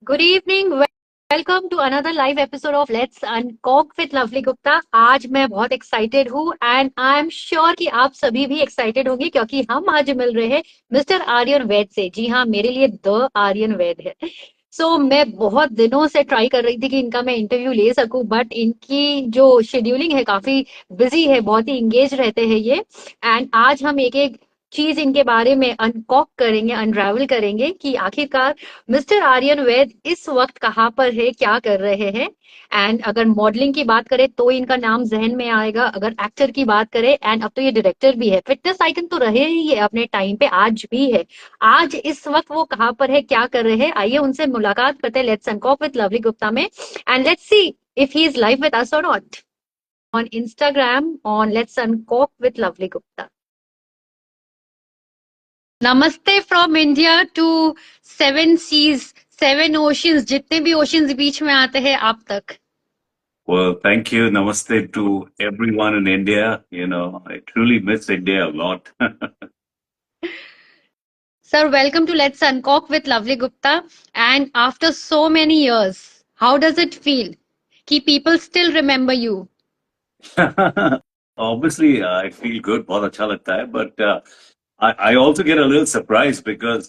Good evening. Welcome to another live episode of let's uncork with Lovely Gupta. आज मैं बहुत excited हूँ एंड आई एम श्योर कि आप सभी भी एक्साइटेड होंगे क्योंकि हम आज मिल रहे हैं मिस्टर आर्यन वैद से। जी हाँ, मेरे लिए द आर्यन वैद है। मैं बहुत दिनों से ट्राई कर रही थी कि इनका मैं इंटरव्यू ले सकूं, बट इनकी जो शेड्यूलिंग है काफी बिजी है, बहुत ही इंगेज रहते हैं ये। एंड आज हम एक एक चीज इनके बारे में अनकॉक करेंगे, अनरावल करेंगे कि आखिरकार मिस्टर आर्यन वैद इस वक्त कहाँ पर है, क्या कर रहे हैं। एंड अगर मॉडलिंग की बात करें तो इनका नाम जहन में आएगा, अगर एक्टर की बात करें एंड अब तो ये डायरेक्टर भी है। फिटनेस आइकन तो रहे ही है अपने टाइम पे, आज भी है। आज इस वक्त वो कहाँ पर है, क्या कर रहे हैं, आइए उनसे मुलाकात करते हैं let's uncork with Lovely Gupta में। And let's see if he is live with us और not on Instagram on let's uncork with Lovely Gupta. नमस्ते from India to seven seas, seven oceans, जितने भी ओशंस बीच में आते हैं आप तक। Well, thank you. Namaste to everyone in India. I truly miss India a lot. Sir, welcome to Let's Uncork with Lovely Gupta. And after so many years, how does it feel? Ki people still remember you. Obviously, I feel good. बहुत अच्छा लगता है. But I also get a little surprised because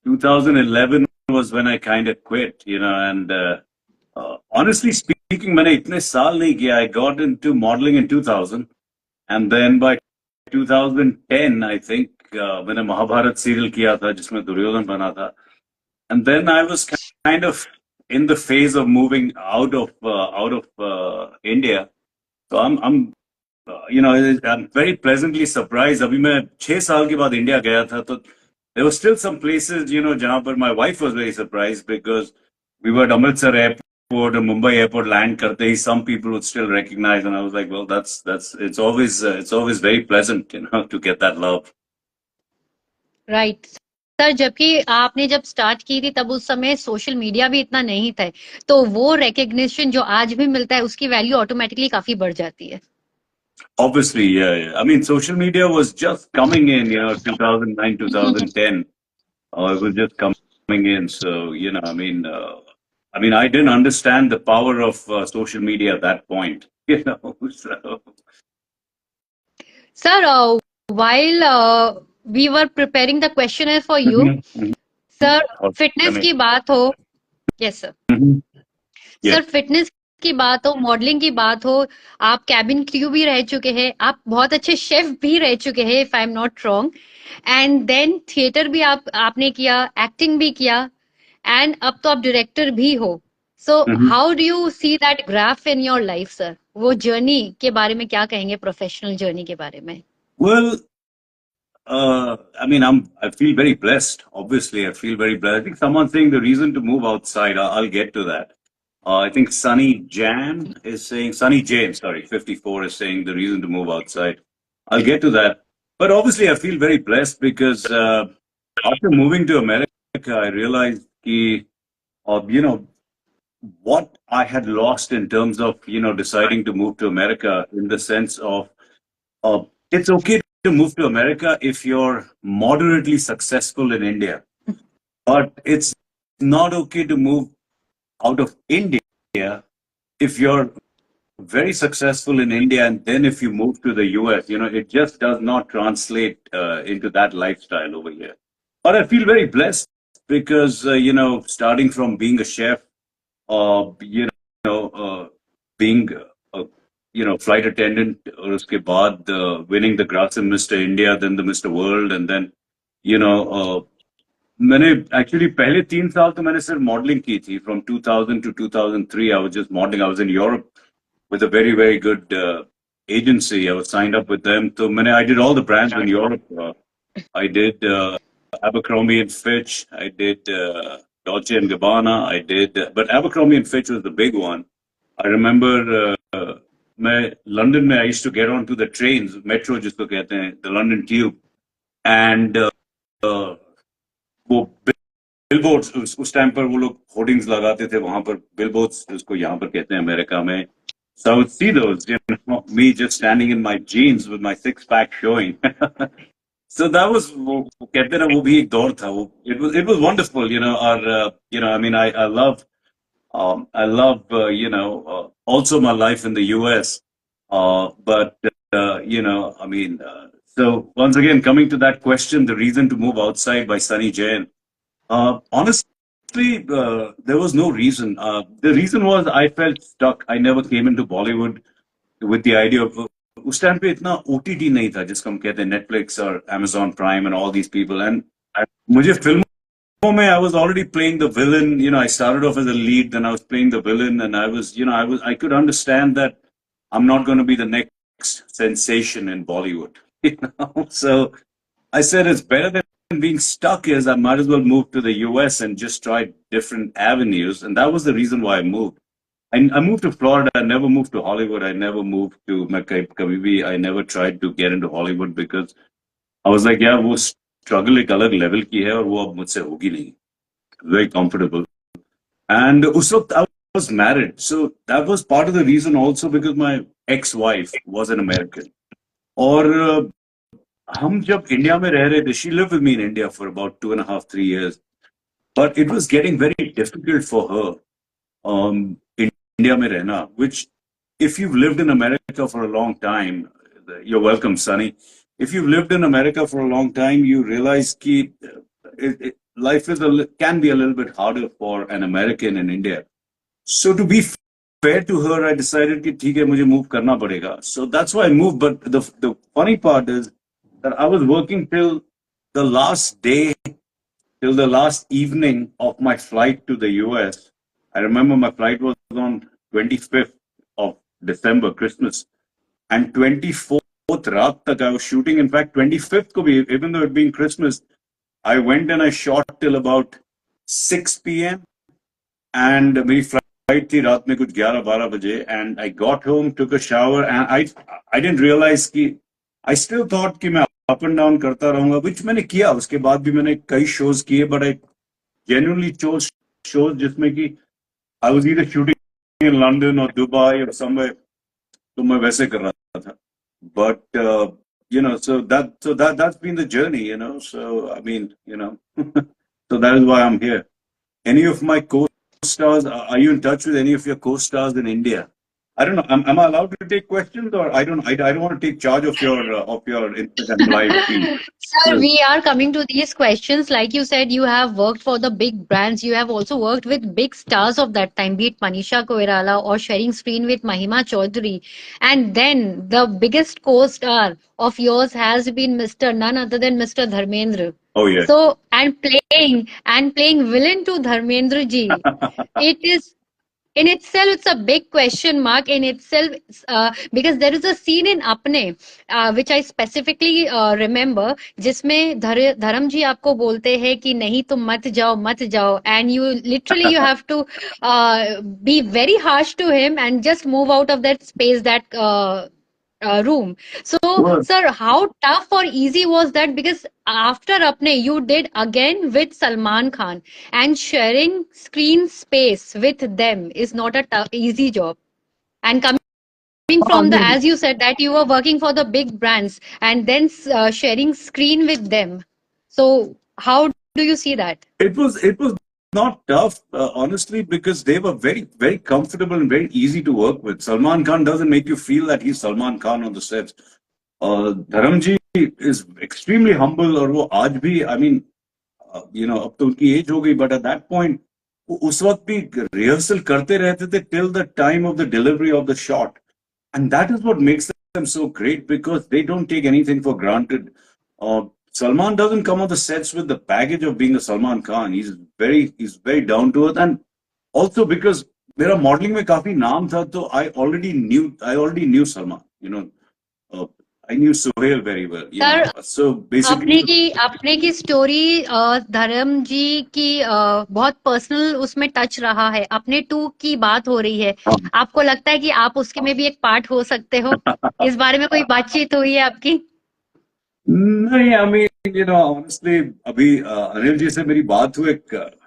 2011 was when I kind of quit, and honestly speaking, मैंने इतने साल नहीं किया. I got into modeling in 2000. And then by 2010, I think, मैंने महाभारत सीरियल किया था जिसमें दुर्योधन बना था. And then I was kind of in the phase of moving out of India. So I'm very pleasantly surprised. अभी मैं 6 साल के बाद इंडिया गया था, तो there were still some places, जहाँ पर my wife was very surprised because we were at Amritsar airport and Mumbai airport land करते ही some people would still recognize, and I was like, well, that's it's always very pleasant, to get that love. Right sir, जबकि आपने जब start की थी तब उस समय social media भी इतना नहीं था, तो वो रिकग्निशन जो आज भी मिलता है उसकी वैल्यू ऑटोमेटिकली काफी बढ़ जाती है। Obviously, yeah. I mean, social media was just coming in, 2009, 2010. It was just coming in. So, I didn't understand the power of social media at that point, So, Sir, while we were preparing the questionnaire for you, sir और fitness हमें- की बात हो, yes sir, Yeah. Sir fitness की बात हो, modelling की बात हो, आप कैबिन क्रू भी रह चुके हैं, आप बहुत अच्छे शेफ भी रह चुके हैं if I am not wrong, and then theatre भी आपने किया, एक्टिंग भी किया, एंड अब तो आप डायरेक्टर भी हो। सो Mhm. How do you see that graph in your life sir? वो जर्नी के बारे में क्या कहेंगे, प्रोफेशनल जर्नी के बारे में? Well, I feel very blessed. Obviously, I feel very blessed. I think someone's saying the reason to move outside. I'll get to that. I think Sunny Jane, sorry, 54 is saying the reason to move outside. I'll get to that. But obviously, I feel very blessed because after moving to America, I realized what I had lost in terms of, deciding to move to America, in the sense of it's okay to move to America if you're moderately successful in India, but it's not okay to move out of India if you're very successful in India and then if you move to the US. It just does not translate into that lifestyle over here. But I feel very blessed because, starting from being a chef, being a flight attendant, और उसके बाद winning the Grasim Mr. India, then the Mr. World, and then मैंने actually पहले 3 साल तो मैंने सिर्फ modeling की थी. From 2000 to 2003, I was just modeling. I was in Europe with a very, very good agency. I was signed up with them. So I did all the brands in Europe. I did Abercrombie and Fitch. I did Dolce and Gabbana. But Abercrombie and Fitch was the big one. I remember London I used to get onto the trains, metro जिसको कहते हैं, the London Tube, and वो billboards, उस time पर वो लोग hoardings लगाते थे वहां पर, बिलबोर्ड्स उसको यहाँ पर कहते हैं अमेरिका में. So I would see those, me just standing in my jeans with my six-pack showing. So that was वो कहते हैं ना वो भी एक दौर था वो it was wonderful और I mean I love also my life in the US but I mean so once again coming to that question, the reason to move outside by Sunny Jain, honestly there was no reason. The reason was I felt stuck. I never came into Bollywood with the idea of उस time पे इतना OTT नहीं था जिसको हम कहते हैं Netflix और Amazon Prime and all these people and मुझे फिल्मों में I was already playing the villain. I started off as a lead, then I was playing the villain, and I could understand that I'm not going to be the next sensation in Bollywood. So I said it's better than being stuck is I might as well move to the US and just try different avenues, and that was the reason why I moved. I moved to Florida. I never moved to Hollywood. I never moved to Kabibi. I never tried to get into Hollywood because I was like, yeah, वो struggle एक अलग level की है और वो अब मुझसे होगी नहीं. Very comfortable. And उस वक्त I was married, so that was part of the reason also because my ex-wife was an American. और हम जब इंडिया में रह रहे थे, she lived with me in India for about 2.5, 3 years, but it was getting very difficult for her. India में रहना, which if you've lived in America for a long time, you're welcome, Sunny. If you've lived in America for a long time, you realize that life can be a little bit harder for an American in India. So to be fair to her, I decided कि ठीक है मुझे move करना पड़ेगा. So that's why I moved. But the funny part is that I was working till the last day, till the last evening of my flight to the US. I remember my flight was on 25th of December, Christmas, and 24th raat tak I was shooting. In fact, 25th ko bhi, even though it being Christmas, I went and I shot till about 6 p.m. and मेरी flight थी रात में कुछ 11-12 बजे, and I got home, took a shower, and I didn't realize कि I still thought कि मैं up and down करता रहूंगा, which मैंने किया. उसके बाद भी मैंने कई shows किए, but I genuinely chose shows जिसमें कि I was either shooting in London or Dubai or somewhere, तो मैं वैसे कर रहा था. But so that's been the journey, So I mean, so that is why I'm here. Any of my co-stars, are you in touch with any of your co-stars in India? I don't know. Am I allowed to take questions, or I don't want to take charge of your Instagram live feed. Sir, we are coming to these questions. Like you said, you have worked for the big brands. You have also worked with big stars of that time, be it Manisha Koirala or sharing screen with Mahima Chaudhary. And then the biggest co-star of yours has been none other than Mr. Dharmendra. Oh yeah. So and playing villain to Dharmendra ji, it is. In itself, it's a big question mark in itself, because there is a scene in Apne, which I specifically remember, जिसमें धर्म जी आपको बोलते हैं कि नहीं तुम मत जाओ, and you literally have to be very harsh to him and just move out of that space, that room. So, sir, how tough or easy was that? Because after Apne, you did again with Salman Khan, and sharing screen space with them is not a easy job. And coming from the, as you said, that you were working for the big brands and then sharing screen with them. So, how do you see that? It was not tough, honestly, because they were very, very comfortable and very easy to work with. Salman Khan doesn't make you feel that he's Salman Khan on the sets. Dharamji is extremely humble, और वो आज भी, I mean, अब तो उनकी as हो गई, but at that point, उस वक्त भी rehearsal करते रहते थे till the time of the delivery of the shot. And that is what makes them so great, because they don't take anything for granted. Salman doesn't come on the sets with the baggage of being a Salman Khan. He's very down to earth, and also because मेरा modeling में काफी नाम था, तो I already knew Salman. I knew Sohail very well. So basically, अपने की story धर्म जी की बहुत पर्सनल उसमें टच रहा है. अपने 2 की बात हो रही है. आपको लगता है कि आप उसके में भी एक पार्ट हो सकते हो? इस बारे में कोई बातचीत हुई है आपकी? नहीं, I mean, honestly, अभी अनिल जी से मेरी बात हुई.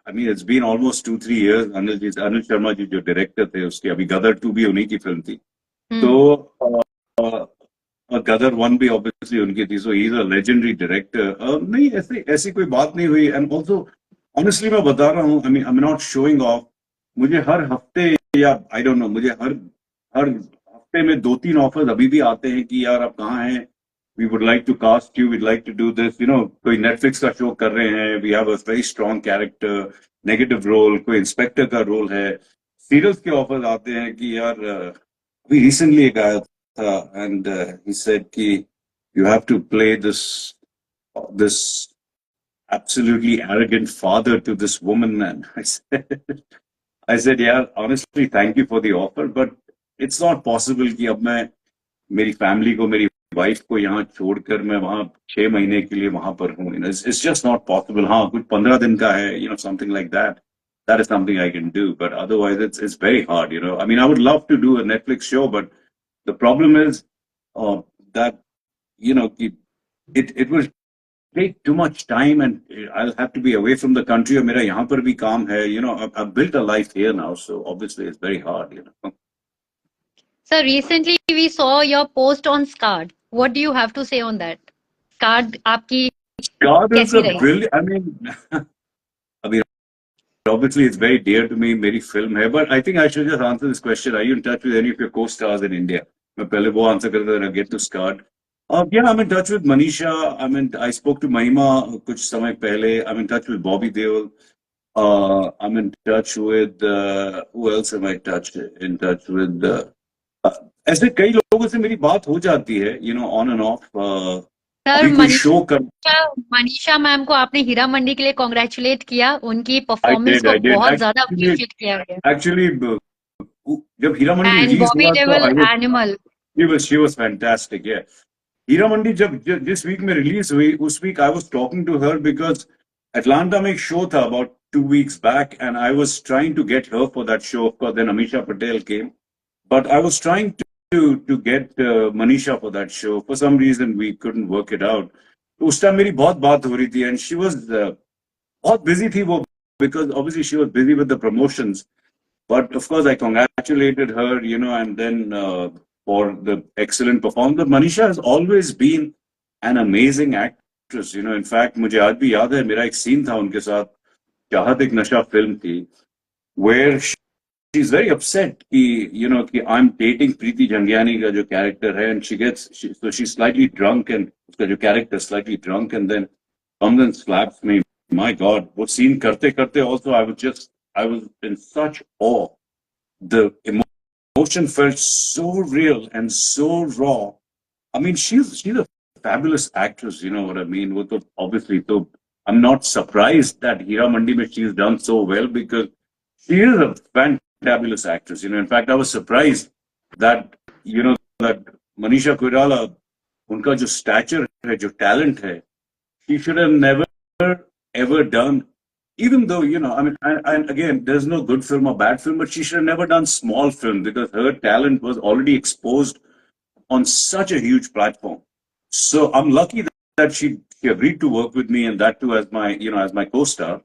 I mean, it's been almost 2-3 years. Anil Sharma ji जो डायरेक्टर थे उसके, अभी गदर 2 भी उन्हीं की फिल्म थी. तो और गदर वन भी ऑब्वियसली उनकी थी, so he is a legendary director. नहीं, ऐसी ऐसी कोई बात नहीं हुई। एंड ऑल्सो ऑनेस्टली मैं बता रहा हूँ, आई एम नॉट शोइंग ऑफ। मुझे हर हफ्ते, या आई डोंट नो, मुझे हर हर हफ्ते में 2-3 ऑफर्स अभी भी आते हैं कि यार आप कहाँ हैं, we would like to cast you, we'd like to do this, you know, कोई नेटफ्लिक्स का शो कर रहे हैं, we have a very strong character, negative role, कोई इंस्पेक्टर का रोल है। सीरियल्स के ऑफर्स आते हैं कि यार अभी रिसेंटली एक आया था, एंड ही सेड कि you have to play this absolutely arrogant father to this woman. And I said, yeah, honestly, thank you for the offer, but it's not possible कि अब मैं मेरी फैमिली को, मेरी वाइफ को यहाँ छोड़कर मैं वहाँ 6 महीने के लिए वहां पर हूँ। It's just not possible. हाँ, कुछ 15 दिन का है, something like that. That is something I can do, but otherwise it's very hard. I mean, I would love to do a Netflix show, but the problem is that it will take too much time, and I'll have to be away from the country. और मेरा यहाँ पर भी काम है. I've built a life here now, so obviously it's very hard. Sir, recently we saw your post on Scarred. What do you have to say on that? Scarred आपकी God is कैसी a रही? brilliant. I mean, obviously it's very dear to me. मेरी film है, but I think I should just answer this question. Are you in touch with any of your co-stars in India? मैं पहले वो answer करता था, then I get to Scarred. Yeah, I'm in touch with Manisha. I spoke to Mahima कुछ समय पहले. I'm in touch with Bobby Deol. I'm in touch with who else am I in touch with? ऐसे कई लोगों से मेरी बात हो जाती है, on and off. सर, अभी कोई शो कर मनीषा मैम को आपने हीरा मंडी के लिए कॉन्ग्रेचुलेट किया, उनकी I परफॉर्मेंस did, को I did. बहुत ज्यादा अप्रिशिएट किया गया। Actually, जब हीरा मंडी एंड रिलीज बॉबी हुआ तो Deol animal. she was fantastic. Yeah. Heera Mandi जब जिस वीक में रिलीज हुई, उस week I was talking to her because Atlanta में एक शो था about 2 weeks back, and I was trying to get her for that show. Of course, then Amisha Patel came, but I was trying to get Manisha for that show. For some reason, we couldn't work it out. उस time मेरी बहुत बात हो रही थी, and she was बहुत busy थी वो, because obviously she was busy with the promotions. But of course, I congratulated her, and then for the excellent performance. But Manisha has always been an amazing actress. In fact, मुझे आज भी याद है, मेरा एक scene था उनके साथ, चाहत एक नशा फिल्म थी, where she's very upset कि I'm dating Preeti Jangiani का जो character है, and so she's slightly drunk, and उसका जो character is slightly drunk, and then comes and slaps me. My God, वो scene करते करते also I was in such awe. The emotion felt so real and so raw. I mean, she's a fabulous actress. You know what I mean? वो तो obviously, so I'm not surprised that Hira Mandi mein she's done so well, because she is a fantabulous actress. In fact, I was surprised that that Manisha Koirala, उनका जो stature है, जो talent है, she should have never ever done. Even though, I mean, and again, there's no good film or bad film, but she should have never done small film, because her talent was already exposed on such a huge platform. So I'm lucky that she agreed to work with me, and that too as my co-star.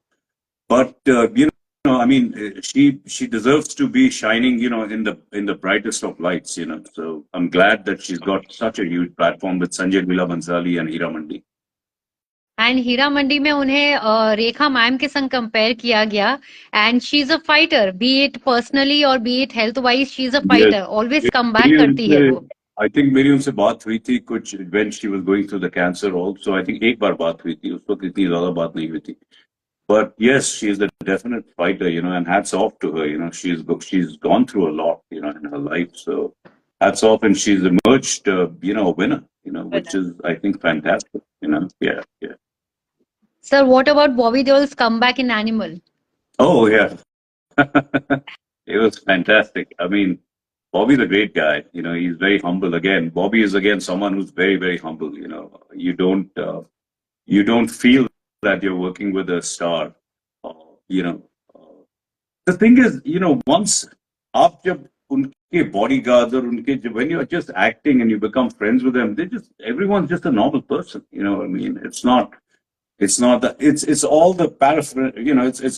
But I mean, she deserves to be shining, in the brightest of lights. So I'm glad that she's got such a huge platform with Sanjay Leela Bhansali and Hira Mandi. And Hira Mandi में उन्हें Rekha ma'am के संग compare किया गया, and she is a fighter, be it personally और be it health wise, she is a fighter, always come back करती है वो। आई थिंक मेरी उनसे बात हुई थी कुछ when she was going through the cancer also. I think एक बार बात हुई थी, उस वक्त इतनी ज्यादा बात नहीं हुई थी। But yes, she is a definite fighter, and hats off to her. She's gone through a lot, in her life. So hats off, and she's emerged, a winner, which is, I think, fantastic. Yeah, yeah. Sir, what about Bobby Deol's comeback in Animal? Oh yeah, it was fantastic. I mean, Bobby's a great guy. He's very humble. Again, Bobby is someone who's very, very humble. You don't feel that you're working with a star. The thing is, once आप जब उनके bodyguards और when you're just acting and you become friends with them, everyone's just a normal person. You know what I mean? It's not it's all the it's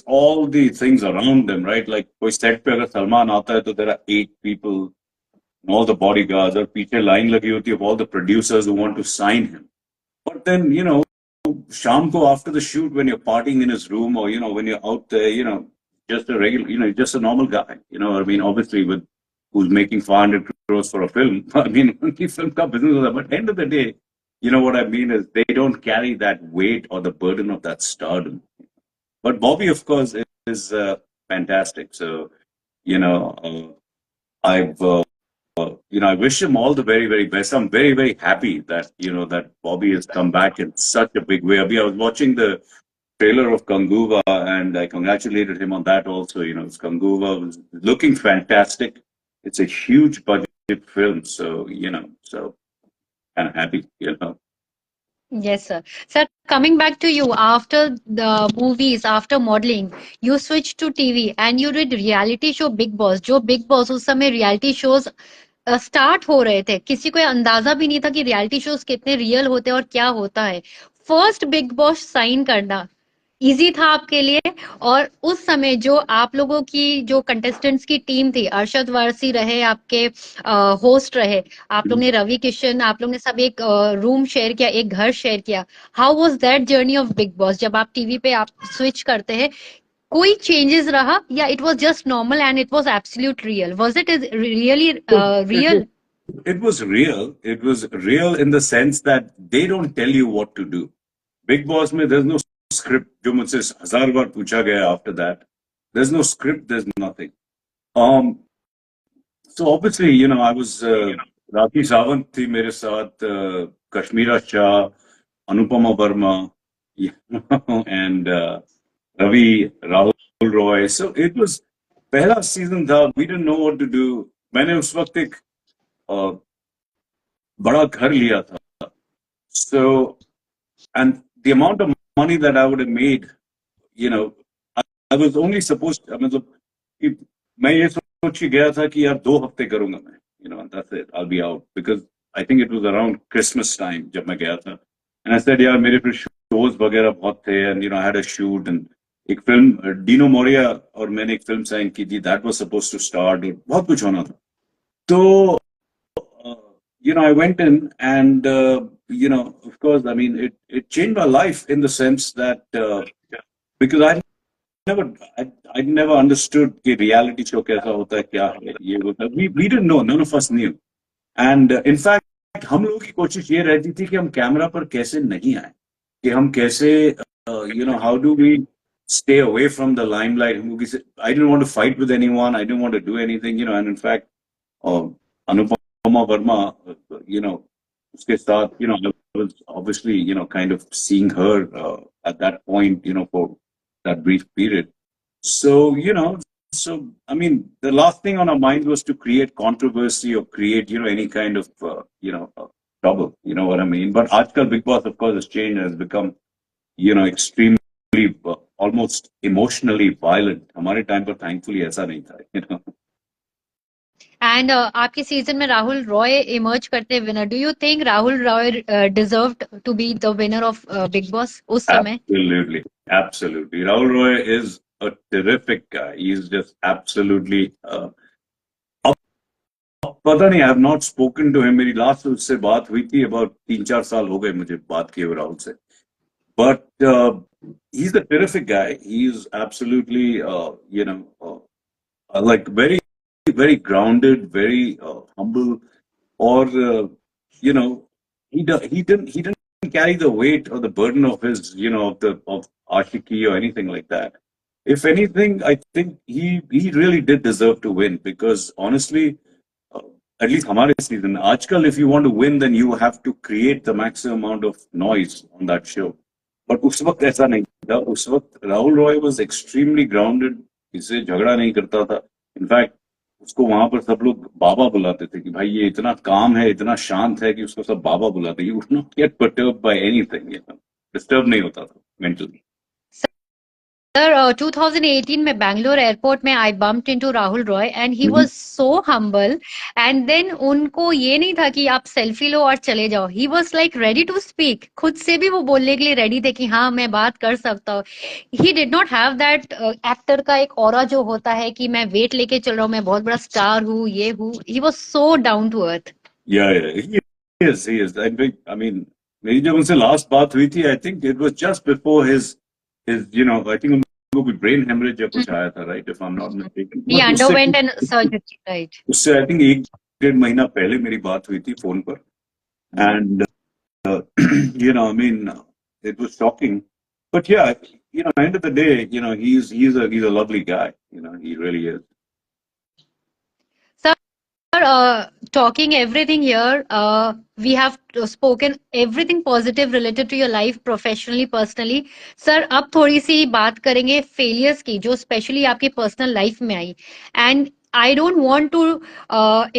all the things around them, right? Like कोई set पे अगर सलमान आता है तो there are 8 people and all the bodyguards, और पीछे line लगी होती है of all the producers who want to sign him. But then, शाम को after the shoot, when you're partying in his room, or, when you're out there, just a regular, just a normal guy, I mean, obviously with who's making 500 crores for a film. I mean, only film ka business होता है. But end of the day, what I mean is they don't carry that weight or the burden of that stardom. But Bobby, of course, is fantastic. So, you know, I've, I wish him all the very, very best. I'm very, very happy that, that Bobby has come back in such a big way. I was watching the trailer of Kanguva and I congratulated him on that also. Kanguva was looking fantastic. It's a huge budget film. So, so kind of happy. Yes, sir. Sir, coming back to you, after the movies, after modeling, you switched to TV and you did reality show Big Boss. जो Big Boss उस समय reality shows start हो रहे थे, किसी को अंदाजा भी नहीं था कि रियलिटी शोज कितने रियल होते हैं और क्या होता है। फर्स्ट बिग बॉस साइन करना इजी था आपके लिए? और उस समय जो आप लोगों की जो कंटेस्टेंट्स की टीम थी, अरशद वारसी रहे आपके होस्ट रहे, आप लोग ने रवि किशन, आप लोग ने सब एक रूम शेयर किया, एक घर शेयर किया। How was that journey of Bigg boss? जब आप टीवी पे आप स्विच करते हैं, कोई चेंजेस रहा या it was just normal and it was absolute real? Was it really real? It was real. It was real in the sense that they don't tell you what to do. Big Boss में there's no script. जो मुझसे 1000 बार पूछा गया after that. There's no script. There's nothing. So obviously, I was Rakhi Sawant थी मेरे साथ, Kashmira Shah, Anupama Verma, and Ravi, Rahul Roy. So it was पहला season था. We didn't know what to do. मैंने उस वक्त एक बड़ा घर लिया था. So, and the amount of money that I would have made, I was only supposed to, मतलब मैं ये सोच के गया था कि यार 2 हफ्ते करूंगा मैं, and that's it, I'll be out, because I think it was around Christmas time जब मैं गया था. And I said यार मेरे फिर shows वगैरह बहुत थे, and I had a shoot, and एक फिल्म डीनो मोरिया और मैंने एक फिल्म साइन की थी, that was supposed to start, और बहुत कुछ होना था. तो I went in and, of course, I mean, it changed my life in the sense that, because I never understood कि reality show कैसा होता है, क्या है, ये होता है. We didn't know, none of us knew. And in fact, हम लोगों की कोशिश ये रहती थी कि हम कैमरा पर कैसे नहीं आए, कि हम कैसे, how do we stay away from the limelight. I didn't want to fight with anyone. I didn't want to do anything, and in fact, Anupama Verma, उसके साथ, I was obviously, kind of seeing her at that point, for that brief period. So, I mean, the last thing on our mind was to create controversy or create, any kind of, trouble, you know what I mean? But आजकल Big Boss, of course, has changed and has become, extremely, almost emotionally violent. हमारे time पर thankfully ऐसा नहीं था, and आपके season में Rahul Roy emerge करते winner. Do you think Rahul Roy deserved to be the winner of Bigg Boss उस समय? Absolutely, absolutely. Rahul Roy is a terrific guy. He's just absolutely. अब पता नहीं, I have not spoken to him. मेरी last उससे बात हुई थी about 3-4 साल हो गए मुझे बात किए हुए राहुल से. But he's a terrific guy. He's absolutely, like very, very grounded, very humble, or he didn't carry the weight or the burden of his, of Ashiki or anything like that. If anything, I think he really did deserve to win, because honestly, at least हमारे season, आजकल if you want to win, then you have to create the maximum amount of noise on that show. But उस वक्त ऐसा नहीं था. उस वक्त Rahul Roy was extremely grounded. इससे झगड़ा नहीं करता था. In fact, उसको वहां पर सब लोग बाबा बुलाते थे कि भाई ये इतना काम है, इतना शांत है कि उसको सब बाबा बुलाते. He would not get perturbed by anything, disturb नहीं होता था mentally. Sir, 2018 में बैंगलोर एयरपोर्ट में I bumped into Rahul Roy and he was so humble and then उनको ये नहीं था कि आप सेल्फी लो और चले जाओ. He was like ready to speak. खुद से भी वो बोलने के लिए रेडी थे कि हाँ मैं बात कर सकता हूँ. He did not have that actor का एक ऑरा जो होता है कि मैं वेट लेके चल रहा हूँ, मैं बहुत बड़ा स्टार हूँ, ये हूँ. He was so down to earth. Yeah, yeah, he is. I mean, मेरी जब उनसे लास्ट बात हुई थी, I think it was just before his, you know, I think उनको भी brain hemorrhage या कुछ आया था, right? If I'm not mistaken. He but उससे underwent an surgery, right? उससे I think 1-1.5 महीना पहले मेरी बात हुई थी फोन पर, and you know, I mean, it was shocking. But yeah, you know, end of the day, you know, he's a lovely guy. You know, he really is. Sir, talking everything here, we have spoken everything positive related to your life, professionally, personally. Sir, अब थोड़ी सी बात करेंगे failures की, जो specially आपकी personal life में आई. And I don't want to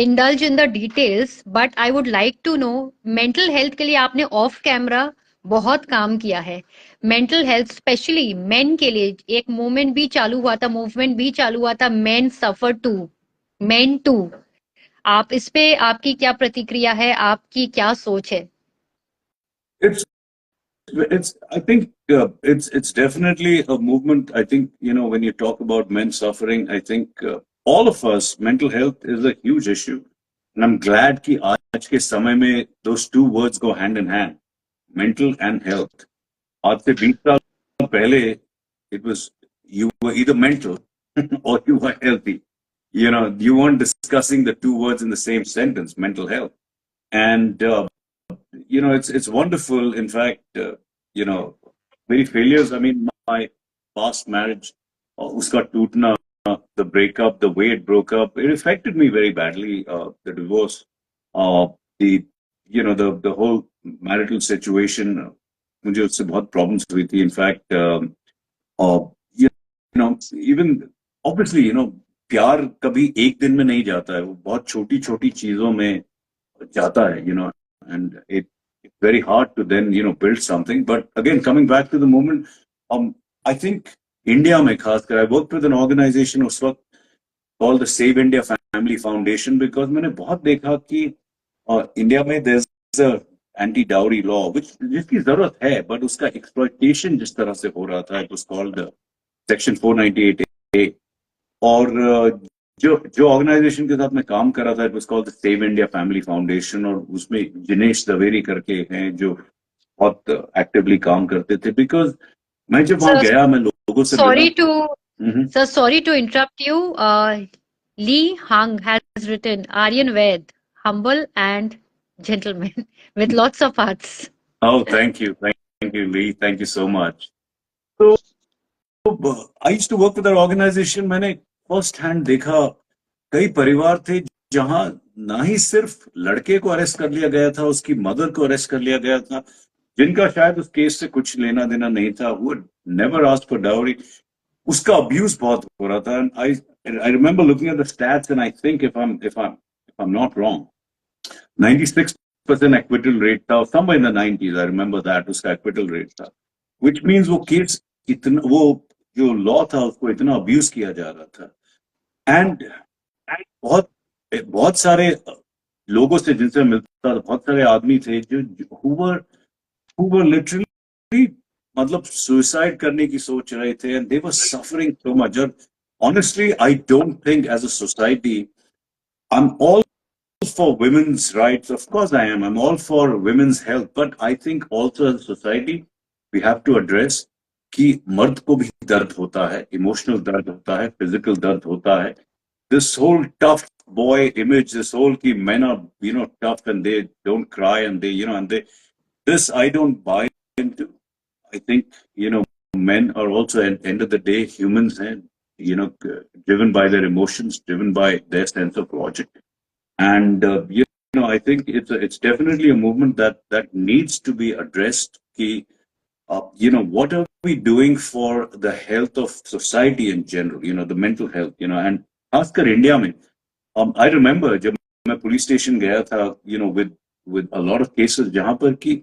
indulge in the details, but I would like to know mental health के लिए आपने off camera बहुत काम किया है. मेंटल हेल्थ स्पेशली मेन के लिए एक मूवमेंट भी चालू हुआ था, मूवमेंट भी चालू हुआ था, men suffer too, men too. आप इस पे आपकी क्या प्रतिक्रिया है, आपकी क्या सोच है? It's I think it's definitely a movement. I think, you know, when you talk about men suffering, I think all of us, mental health is a huge issue, and I'm glad कि आज के समय में those two words go hand in hand, mental and health. आज से 20 साल पहले it was you were either mental or you were healthy. You know, you weren't discussing the two words in the same sentence, mental health. And you know, it's wonderful. In fact, you know, many failures. I mean, my past marriage, uska tootna, the breakup, the way it broke up, it affected me very badly. The divorce, the you know, the whole marital situation. मुझे उससे बहुत problems हुई थी. In fact, you know, even obviously, you know, प्यार कभी एक दिन में नहीं जाता है. वो बहुत छोटी छोटी चीजों में जाता है. You know, and it's very hard to then, you know, build something. But again, coming back to the movement, I think India में खासकर, I worked with an organization उस वक्त called the Save India Family Foundation, because मैंने बहुत देखा कि India में there's a anti dowry law which जिसकी जरूरत है, but उसका exploitation जिस तरह से हो रहा था, it was called section 498A. और जो ऑर्गेनाइजेशन के साथ मैं काम कर रहा था, it was called the save India family foundation, और उसमें जिनेश दवेरी करके हैं जो बहुत एक्टिवली काम करते थे. बिकॉज मैं जब वहां गया, मैं लोगों से सॉरी टू मिला. Sir, sorry to interrupt you. Lee Hung has written Aryan Vaid, humble and gentleman with lots of hearts. Oh, thank you, Lee, thank you so much. So I used to work with that organization. मैंने first hand देखा कई परिवार थे जहां ना ही सिर्फ लड़के को अरेस्ट कर लिया गया था, उसकी मदर को अरेस्ट कर लिया गया था, जिनका शायद उस केस से कुछ लेना देना नहीं था. वो नेवर आस्क्ड फॉर डाउरी. उसका अब्यूज बहुत हो रहा था. I remember looking at the stats and I think if I am not wrong, 96% acquittal rate था. Somewhere in the 90s, I remember that उसका एक्विटल रेट था. व्हिच मींस वो case इतना, वो जो लॉ था उसको इतना अब्यूज किया जा रहा था. एंड बहुत बहुत सारे लोगों से जिनसे मिलता था, बहुत सारे आदमी थे जो who were literally मतलब सुसाइड करने की सोच रहे थे, and they were suffering so much. Honestly, I don't think as a society, I'm all for women's rights. Of course I am. I'm all for women's health. But I think also as a society, we have to address कि मर्द को भी दर्द होता है, emotional दर्द होता है, फिजिकल दर्द होता है. This whole tough boy image, this whole कि men are, you know, tough and they don't cry and they, you know, and they, this I don't buy into. I think, you know, men are also at the end of the day humans, and, you know, driven by their emotions, driven by their sense of logic. And, you know, I think it's definitely a movement that needs to be addressed. कि you know, what are we doing for the health of society in general, you know, the mental health, you know, and खासकर India में. I remember जब मैं police station गया था, you know, with a lot of cases जहां पर कि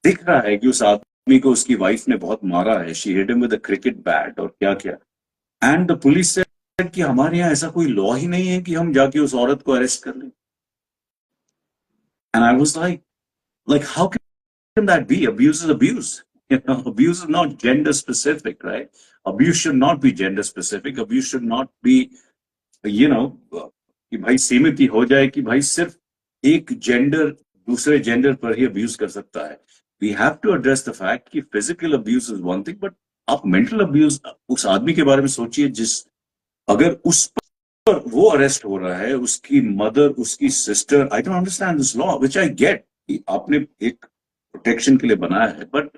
दिख रहा है कि उस आदमी को उसकी वाइफ ने बहुत मारा है, she hit him with a cricket bat और क्या क्या, एंड द पुलिस सेड कि हमारे यहाँ ऐसा कोई लॉ ही नहीं है कि हम जाके उस औरत को अरेस्ट कर लें. And I was like how can that be? Abuse is abuse. You know, abuse is not gender specific, right? Abuse should not be gender specific. Abuse should not be, you know, कि भाई सीमित ही हो जाए कि भाई सिर्फ एक gender दूसरे जेंडर पर ही अब्यूज कर सकता है. We have to address the fact कि physical abuse is one thing, but आप मेंटल अब्यूज उस आदमी के बारे में सोचिए जिस, अगर उस पर वो अरेस्ट हो रहा है, उसकी मदर, उसकी sister. I don't understand this law, which I get. आपने एक प्रोटेक्शन के लिए बनाया है, but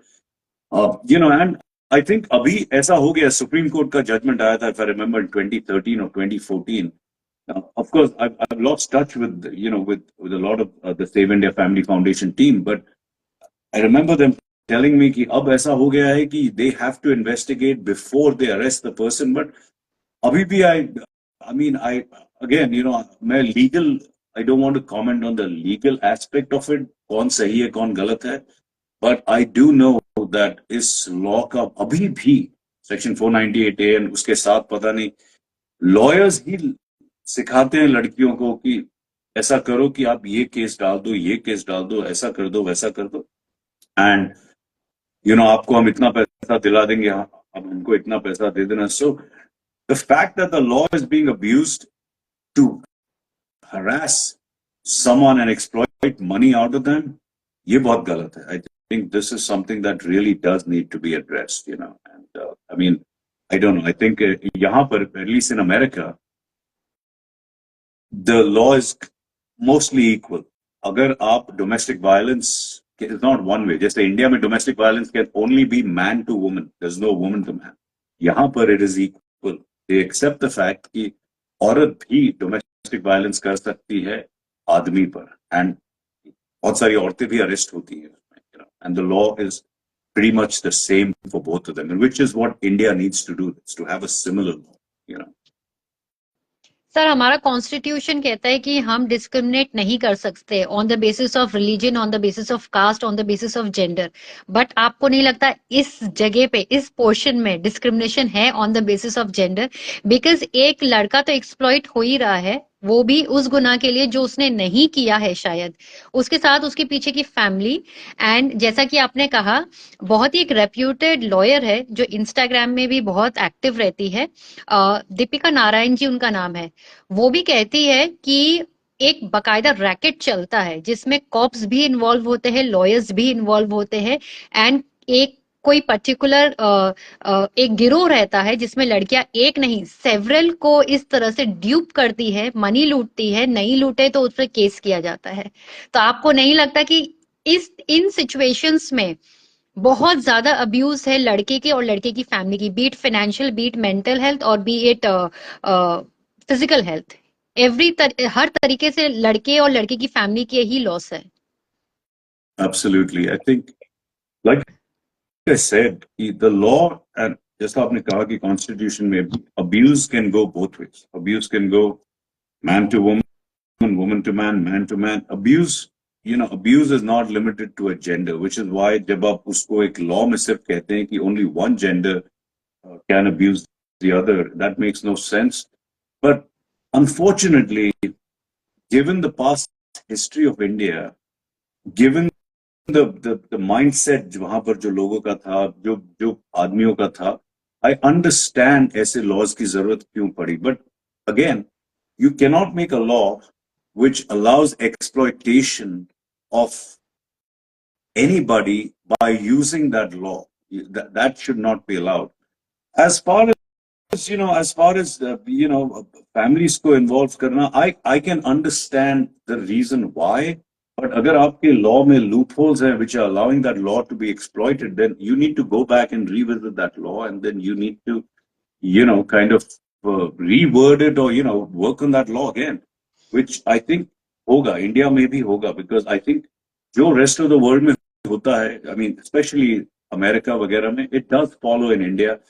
you no, and I think अभी ऐसा हो गया, सुप्रीम कोर्ट का जजमेंट आया था, if I remember, 2013 or 2014. Of course, I've lost touch with, you know, with a lot of the Save India Family Foundation team, but I remember them telling me कि अब ऐसा हो गया है कि they have to investigate before they arrest the person. But अभी भी I mean, again, you know, मैं legal, I don't want to comment on the legal aspect of it, कौन सही है कौन गलत है, but I do know that इस law का अभी भी section 498A and उसके साथ पता नहीं lawyers ही सिखाते हैं लड़कियों को कि ऐसा करो कि आप ये केस डाल दो, ये केस डाल दो, ऐसा कर दो, वैसा कर दो, एंड यू नो आपको हम इतना पैसा दिला देंगे, अब हमको इतना पैसा दे देना. So the fact that the law is being abused to harass someone and exploit money out of them, ये बहुत गलत है. I think this is something that really does need to be addressed, you know. And I mean, I don't know. I think यहाँ पर, at least in America, the law is mostly equal. अगर आप domestic violence, it's not one way. जैसे India में domestic violence can only be man to woman. There's no woman to man. यहाँ पर it is equal. They accept the fact कि औरत भी domestic violence कर सकती है आदमी पर, and बहुत सारी औरतें भी अरेस्ट होती हैं, you know, and the law is pretty much the same for both of them, and which is what India needs to do, is to have a similar law, you know. Sir, हमारा constitution कहता है कि हम discriminate नहीं कर सकते on the basis of religion, on the basis of caste, on the basis of gender. But आपको नहीं लगता इस जगह पे, इस पोर्शन में डिस्क्रिमिनेशन है on the basis of gender? Because एक लड़का तो एक्सप्लॉइट हो ही रहा है, वो भी उस गुनाह के लिए जो उसने नहीं किया है शायद, उसके साथ उसके पीछे की फैमिली. एंड जैसा कि आपने कहा, बहुत ही एक रेप्यूटेड लॉयर है जो इंस्टाग्राम में भी बहुत एक्टिव रहती है, दीपिका नारायण जी उनका नाम है. वो भी कहती है कि एक बकायदा रैकेट चलता है जिसमें कॉप्स भी इन्वॉल्व होते हैं, लॉयर्स भी इन्वॉल्व होते हैं, एंड एक कोई पर्टिकुलर एक गिरोह रहता है जिसमें लड़कियां एक नहीं सेवरल को इस तरह से ड्यूप करती है, मनी लूटती है, नहीं लूटे तो उस पर केस किया जाता है. तो आपको नहीं लगता कि इन सिचुएशंस में बहुत ज्यादा अब्यूज है लड़के के और लड़के की फैमिली की, be it financial, be it mental health, और बी इट फिजिकल हेल्थ, हर तरीके से लड़के और लड़के की फैमिली के ही लॉस है? Absolutely. I think, like I said, the law, and जैसा आपने कहा कि कॉन्स्टिट्यूशन में abuse can go both ways. Abuse can go man to woman, woman to man, man to man. Abuse, you know, abuse is not limited to a gender, which is why जब आप उसको एक law में सिर्फ कहते हैं कि only one gender can abuse the other, that makes no sense. But unfortunately, given the past history of India, given the mindset वहां पर जो लोगों का था, जो आदमियों का था, I understand ऐसे laws की जरूरत क्यों पड़ी. But again, you cannot make a law which allows exploitation of anybody by using that law. That should not be allowed. As far as, you know, you know, families को involve करना, I can understand the reason why. But अगर आपके law में loopholes हैं which are allowing that law to be exploited, then you need to go back and revisit that law, and then you need to, you know, kind of reword it, or, you know, work on that law again, which I think होगा, India में भी होगा, because I think जो rest of the world में होता है, I mean, especially America वगैरह में, it does follow in India.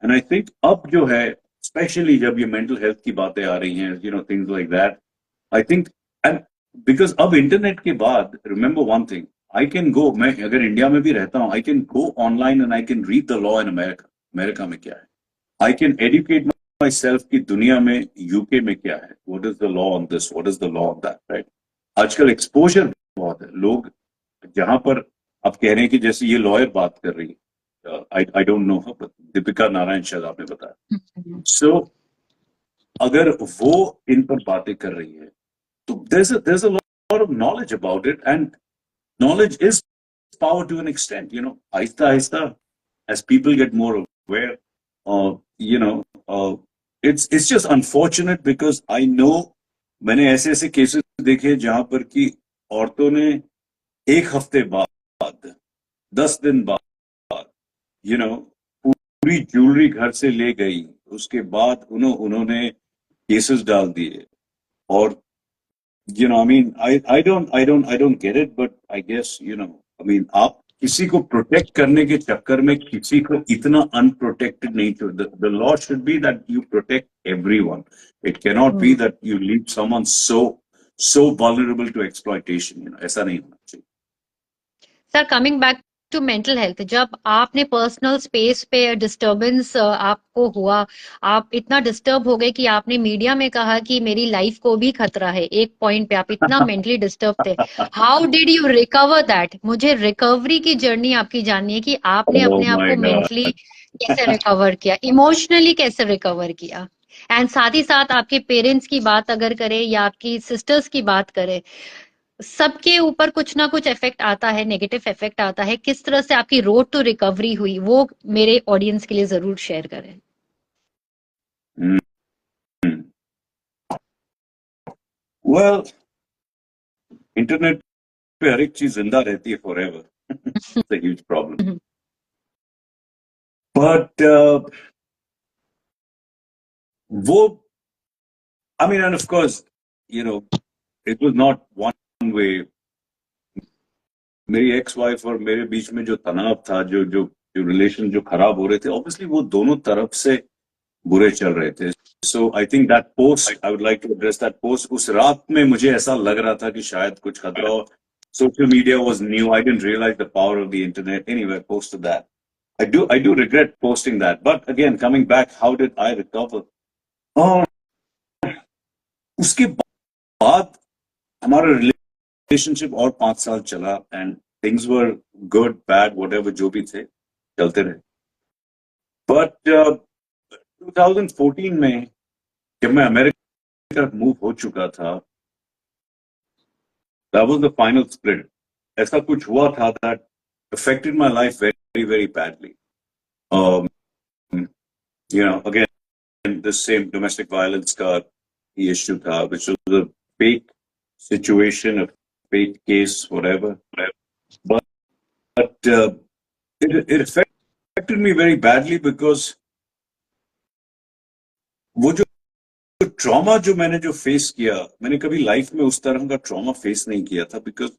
And I think अब जो है, especially जब ये mental health की बातें आ रही हैं, you know, things like that, I think, and because अब इंटरनेट के बाद, remember one thing, I can go, मैं अगर इंडिया में भी रहता हूँ, I can go online and I can read the law in America. America में क्या है, I can educate my self की दुनिया में, यूके में क्या है, what is the law on this, what is the law on that, right. आजकल एक्सपोजर बहुत है, लोग जहां पर आप कह रहे हैं कि जैसे ये लॉयर बात कर रही है, I don't know, Deepika Narayan शायद आपने बताया। सो अगर वो इन पर बातें कर रही है तो there's a lot of knowledge about it, and knowledge is power to an extent, you know, aista aista, as people get more aware, you know, it's just unfortunate because I know मैंने ऐसे ऐसे cases देखे जहां पर कि औरतों ने एक हफ्ते बाद, 10 दिन बाद, यू नो, पूरी ज्वेलरी घर से ले गई, उसके बाद उन्होंने केसेस डाल दिए। और you know, I mean, I don't get it, but I guess, you know, I mean, आप किसी को प्रोटेक्ट करने के चक्कर में किसी को इतना अनप्रोटेक्टेड नहीं छोड़। The law should be that you protect everyone. It cannot be that you leave someone so vulnerable to exploitation. You know, ऐसा नहीं होना चाहिए। Sir, coming back to mental health, जब आपने पर्सनल स्पेस पे डिस्टरबेंस आपको हुआ, आप इतना डिस्टर्ब हो गए कि आपने मीडिया में कहा कि मेरी लाइफ को भी खतरा है, एक पॉइंट पे आप इतना मेंटली डिस्टर्ब थे। How did you recover that? मुझे रिकवरी की जर्नी आपकी जाननी है कि आपने Oh अपने आप my को God. मेंटली कैसे रिकवर किया, इमोशनली कैसे रिकवर किया। एंड साथ ही साथ आपके पेरेंट्स की बात अगर करें या आपकी सिस्टर्स की बात करें, सबके ऊपर कुछ ना कुछ इफेक्ट आता है, नेगेटिव इफेक्ट आता है। किस तरह से आपकी रोड टू रिकवरी हुई, वो मेरे ऑडियंस के लिए जरूर शेयर करें। Hmm. Well, इंटरनेट पे हर एक चीज जिंदा रहती है forever. It's a huge problem. But वो, I mean, and of course, you know, it was not one way. मेरी एक्स वाइफ और मेरे बीच में जो तनाव था, जो जो जो रिलेशन जो खराब हो रहे थे, ऑब्वियसली वो दोनों तरफ से बुरे चल रहे थे। So I think that post, I would like to address that post. उस रात में मुझे ऐसा लग रहा था कि शायद कुछ खतरा हो। Social media was new, I didn't realize the power of the internet. Anyway, posted that. I do regret posting that. But again, coming back, how did I recover? Oh, उसके बाद हमारा रिलेशनशिप और 5 साल चला, and things were good bad whatever, जो भी थे चलते रहे। बट 2014 में जब मैं अमेरिका मूव हो चुका था, that was the final split. ऐसा कुछ हुआ था that affected my life very very badly. You know, again, the same domestic violence का issue था, which was a fake situation, a fake case, whatever. But it affected me very badly because वो जो trauma जो मैंने जो face किया, मैंने कभी लाइफ में उस तरह का ट्रॉमा फेस नहीं किया था। बिकॉज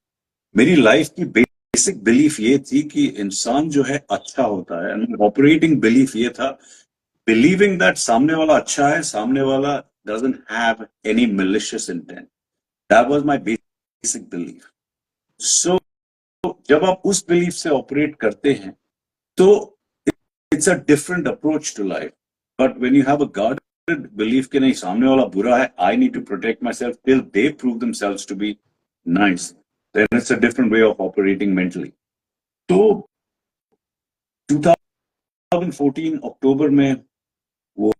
मेरी लाइफ की बेसिक बिलीफ ये थी कि इंसान जो है अच्छा होता है, एंड ऑपरेटिंग बिलीफ ये था, बिलीविंग दैट सामने वाला अच्छा है, सामने वाला doesn't have any malicious intent. That was my basic belief. So जब आप उस बिलीफ से ऑपरेट करते हैं तो it's a different approach to life. But when you have a guarded belief कि नहीं, सामने वाला बुरा है, I need to protect myself till they prove themselves to be nice, then it's a different way of operating mentally. तो 2014 अक्टूबर में वो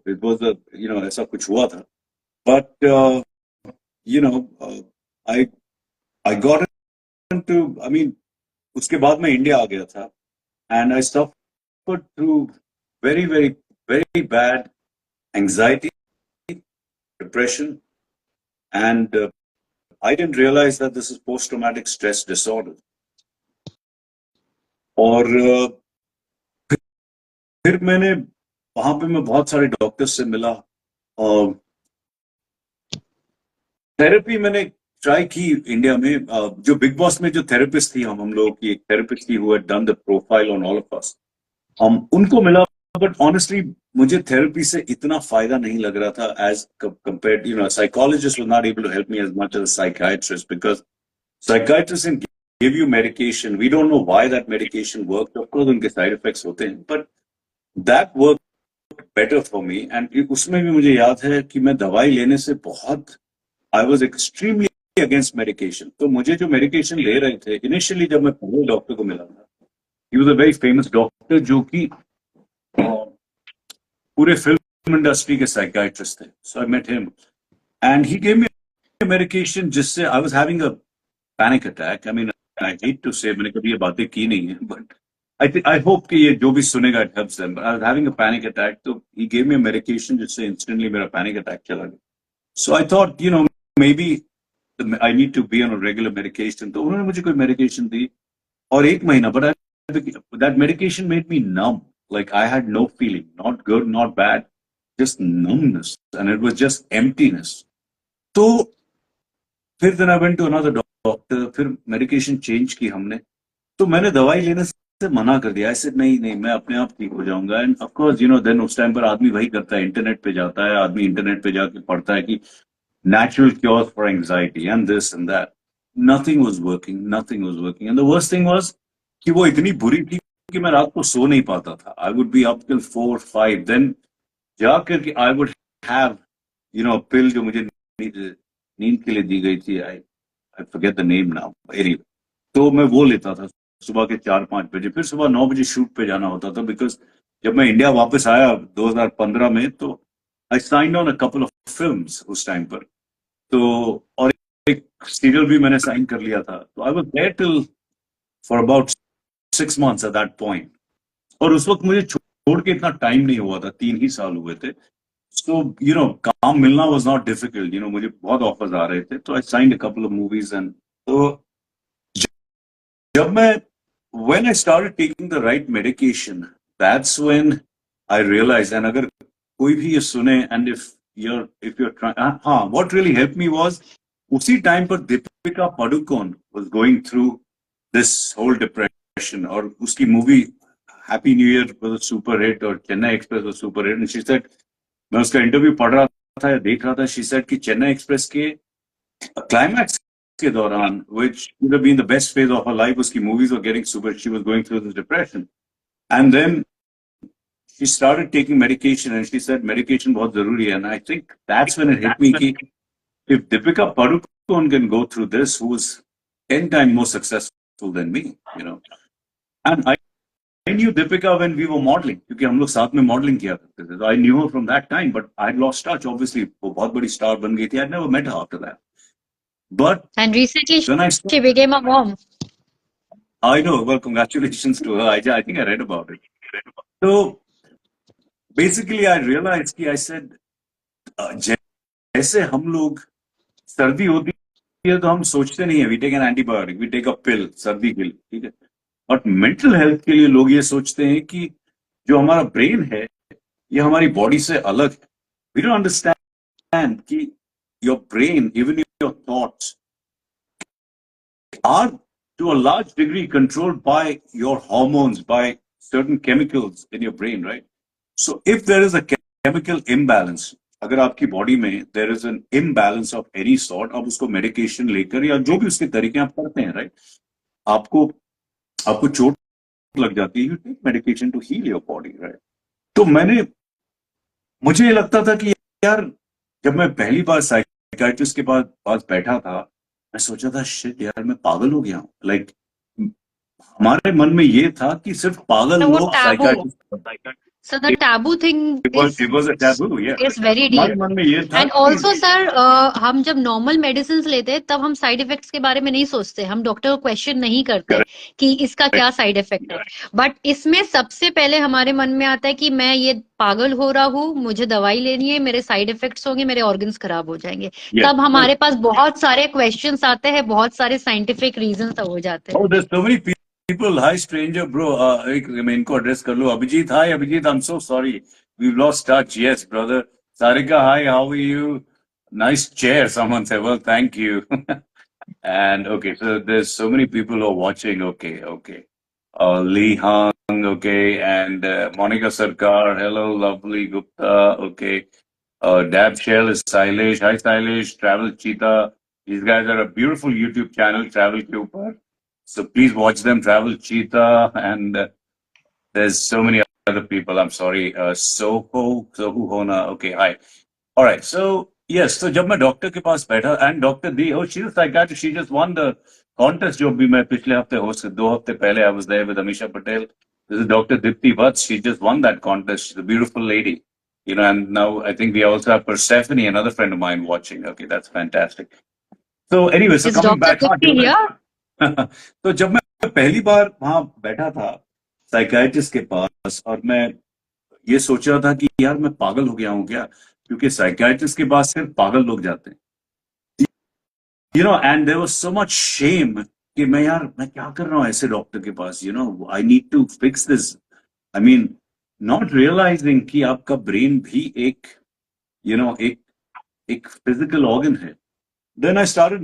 it was a, you know, ऐसा कुछ हुआ था। But you know, I I got into, I mean, उसके बाद मैं इंडिया आ गया था, and I suffered through very, very, very bad anxiety, depression, and I didn't realize that this is post-traumatic stress disorder. और फिर मैंने वहां पे मैं बहुत सारे डॉक्टर्स से मिला, और थेरेपी मैंने ट्राई की इंडिया में। जो बिग बॉस में जो थेरेपिस्ट थी, हम लोग की एक थेरेपिस्ट थी, who had done the profile on all of us, उनको मिला। बट ऑनेस्टली मुझे थेरेपी से इतना फायदा नहीं लग रहा था as compared, you know, psychologist was not able to help me as much as psychiatrist, because psychiatrist give you medication. We don't know why that medication worked. Of course, उनके side effects होते हैं, but that worked better for me. And उसमें भी मुझे याद है कि मैं दवाई लेने से बहुत I was extremely against medication. तो मुझे जो medication ले रहे थे, initially जब मैं पहले डॉक्टर को मिला था, he was a very famous doctor जो कि पूरे फिल्म इंडस्ट्री के साइकियाट्रिस्ट थे. So I met him and he gave me a medication जिससे I was having a panic attack. I mean, I hate to say, मैंने कभी ये बातें की नहीं है, but I hope कि ये जो भी सुनेगा it helps them. But I was having a panic attack, so he gave me a medication जिससे instantly मेरा panic attack चला गया. So I thought, maybe I need to be on a regular medication. तो उन्होंने मुझे कोई medication दी और 1 महीना, but that medication made me numb. Like I had no feeling, not good, not bad, just numbness, and it was just emptiness. तो फिर then I went to another doctor, फिर medication change की हमने, तो मैंने दवाई लेने से मना कर दिया. ऐसे नहीं मैं अपने आप ठीक हो जाऊंगा. एंड ऑफ कोर्स देन उस टाइम पर आदमी वही करता है, इंटरनेट पे जाता है, आदमी इंटरनेट पे जाके पढ़ता है कि natural cures for anxiety and this and that. Nothing was working. And the worst thing was कि वो इतनी बुरी थी कि मैं रात को सो नहीं पाता था. I would be up till 4, 5. Then जाकर के I would have, a pill जो मुझे नींद के लिए दी गई थी. I forget the name now. Anyway, तो मैं वो लेता था सुबह के 4-5 बजे. फिर सुबह 9 बजे शूट पे जाना होता था, बिकॉज जब मैं इंडिया वापस आया 2015 में, तो I signed on a couple of films उस टाइम पर. तो और एक सीरियल भी मैंने साइन कर लिया था. तो I was there till for about 6 months at that point. और उस वक्त मुझे छोड़ के इतना टाइम नहीं हुआ था, 3 ही साल हुए थे. सो काम मिलना वाज नॉट डिफिकल्ट. मुझे बहुत ऑफर्स आ रहे थे, तो I signed a couple of movies. And तो जब मैं when I started taking the right medication, that's when I realize. And अगर कोई भी ये सुने, and if you're trying, what really helped me was उसी टाइम पर Deepika Padukone was going through this whole depression, और उसकी movie happy new year was a super hit, और Chennai express was super hit. And she said, मैं उसका interview पढ़ रहा था या देख रहा था, she said कि चेन्नई एक्सप्रेस के क्लाइमैक्स के दौरान, which would have been the best phase of her life, उसकी movies were getting super, she was going through this depression. And then she started taking medication, and she said medication बहुत जरूरी है. And I think that's when it hit me कि if Deepika Padukone can go through this, who's 10 times more successful than me, And I knew Deepika when we were modeling, क्योंकि हम लोग साथ में modeling किया करते थे. So I knew her from that time, but I had lost touch. Obviously, वो बहुत बड़ी star बन गई थी. I never met her after that. But And recently when she became a mom. I know. Well, congratulations to her. I think I read about it. So basically, I realized कि I said, जैसे हम लोग सर्दी होती है तो हम सोचते नहीं है, we take an antibiotic, we take a pill सर्दी के लिए, ठीक है. बट मेंटल हेल्थ के लिए लोग ये सोचते हैं कि जो हमारा ब्रेन है ये हमारी बॉडी से अलग है. वी डोंट अंडरस्टैंड कि your brain, even your thoughts, are to a large degree controlled by your hormones, by certain chemicals in your brain, right? So if there is a chemical imbalance, अगर आपकी body में there is an imbalance of any sort, आप उसको medication लेकर या जो भी उसके तरीके आप करते हैं, राइट, आपको चोट लग जाती है, you take medication to heal your body, right? तो मुझे ये लगता था कि यार, जब मैं पहली बार साइकियाट्रिस्ट के पास बैठा था, मैं सोचा था शिट यार, मैं पागल हो गया हूँ. लाइक हमारे मन में ये था कि सिर्फ पागल लोग psychiatrist. So the taboo thing it was a taboo, yeah. is very deep. And also sir, हम जब normal medicines लेते हैं तब हम side effects के बारे में नहीं सोचते, हम डॉक्टर को क्वेश्चन नहीं करते कि इसका क्या साइड इफेक्ट है. बट इसमें सबसे पहले हमारे मन में आता है कि मैं ये पागल हो रहा हूँ, मुझे दवाई लेनी है, मेरे साइड इफेक्ट्स होंगे, मेरे ऑर्गन्स खराब हो जाएंगे. तब हमारे पास बहुत सारे क्वेश्चंस आते हैं, बहुत सारे साइंटिफिक रीजंस हो जाते हैं. Oh, there's so many people. Hi stranger, bro. मैं इनको एड्रेस कर लो. Abhijit, hi Abhijit, I'm so sorry, we've lost touch. Yes brother. Sarika, hi, how are you? Nice chair, someone said. Well, thank you. And okay, so there's so many people who are watching. Okay. Lee Hung, okay, and Monica Sarkar, hello, lovely Gupta, okay. Dab Shell is Sailesh. Hi Sailesh. Travel Cheetah. These guys are a beautiful YouTube channel, Travel के ऊपर. So please watch them. Travel Cheetah, and there's so many other people. I'm sorry. Sohu Hona. Okay, hi. All right. So yes. So जब मैं doctor के पास बैठा and Dr. D, oh, she's a psychiatrist. She just won the contest जो भी मैं पिछले हफ्ते host 2 हफ्ते पहले I was there with Amisha Patel. This is Dr. Dipti Vats. She just won that contest. She's a beautiful lady. And now I think we also have Persephone, another friend of mine watching. Okay, that's fantastic. So anyway, so Is coming Dr. back, हाँ, Dipti here? तो जब मैं पहली बार वहां बैठा था psychiatrist के पास और मैं ये सोच रहा था कि यार मैं पागल हो गया हूँ क्या, क्योंकि साइकाइट्रिस्ट के पास सिर्फ पागल लोग जाते हैं, and there was so much shame कि मैं क्या कर रहा हूँ ऐसे डॉक्टर के पास, I need to fix this. I mean, not realising कि आपका ब्रेन भी एक एक फिजिकल ऑर्गन है. देन आई स्टार्टेड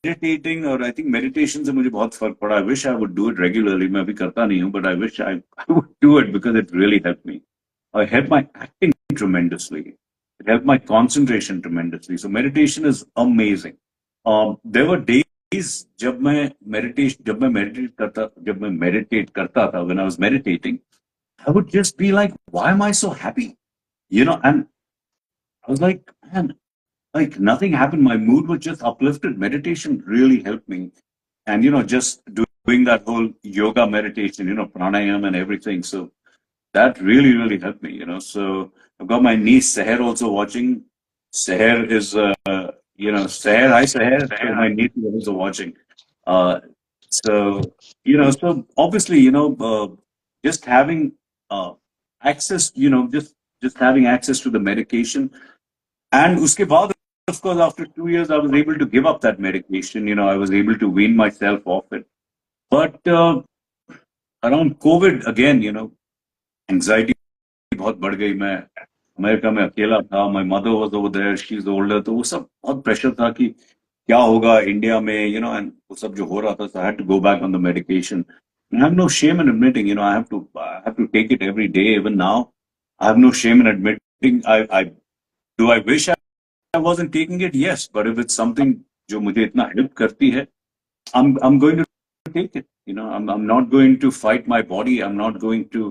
meditating, और आई थिंक मेडिटेशन से मुझे बहुत फर्क पड़ा. आई wish I would do it regularly. मैं अभी करता नहीं हूँ, but I wish I would do it because it really help me. I help my acting tremendously. It helped my concentration tremendously. So meditation is amazing. There were days जब मैं meditate करता था, when I was meditating, I would just be like, why am I so happy? And I was like, man, like nothing happened. My mood was just uplifted. Meditation really helped me. And, just doing that whole yoga meditation, pranayama and everything. So that really, really helped me, So I've got my niece Seher also watching. Seher is, Seher, hi Seher. So my niece is also watching. So, so obviously, just having access, just having access to the medication. And uske baad, of course, after 2 years, I was able to give up that medication. I was able to wean myself off it. But around COVID, again, anxiety बहुत बढ़ गई. मैं America में अकेला था. My mother was over there, she is older. तो वो सब बहुत प्रेशर था कि क्या होगा इंडिया में, एंड वो सब जो हो रहा था. So I had to go back on the medication. I have no shame in admitting, I have to take it every day. Even now I have no shame in admitting. I wish I wasn't taking it, yes, but if it's something जो मुझे इतना help करती है, I'm going to take it. I'm not going to fight my body. I'm not going to